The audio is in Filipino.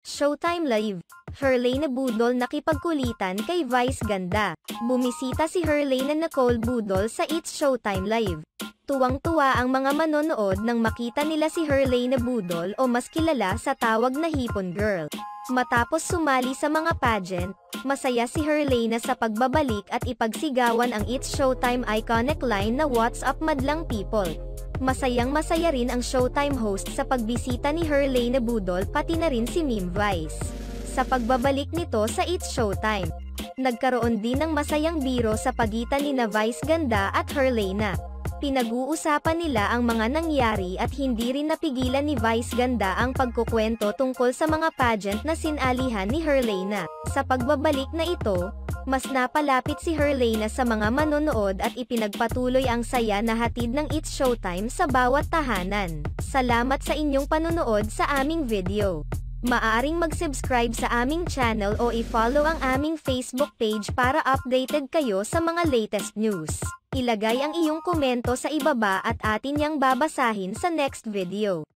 Showtime Live. Herlane Budol nakipagkulitan kay Vice Ganda. Bumisita si Herlane Nicole Budol sa It's Showtime Live. Tuwang-tuwa ang mga manonood nang makita nila si Herlane Budol o mas kilala sa tawag na Hipon Girl. Matapos sumali sa mga pageant, masaya si Herlane sa pagbabalik at ipagsigawan ang It's Showtime iconic line na "What's up madlang people?" Masayang-masaya rin ang Showtime host sa pagbisita ni Herlane Budol pati na rin si Meme Vice. Sa pagbabalik nito sa It's Showtime, nagkaroon din ng masayang biro sa pagitan ni Vice Ganda at Herlane. Pinag-uusapan nila ang mga nangyari at hindi rin napigilan ni Vice Ganda ang pagkukwento tungkol sa mga pageant na sinalihan ni Herlane. Sa pagbabalik na ito, mas napalapit si Herlane sa mga manonood at ipinagpatuloy ang saya na hatid ng It's Showtime sa bawat tahanan. Salamat sa inyong panonood sa aming video. Maaaring mag-subscribe sa aming channel o i-follow ang aming Facebook page para updated kayo sa mga latest news. Ilagay ang iyong komento sa ibaba at atin yang babasahin sa next video.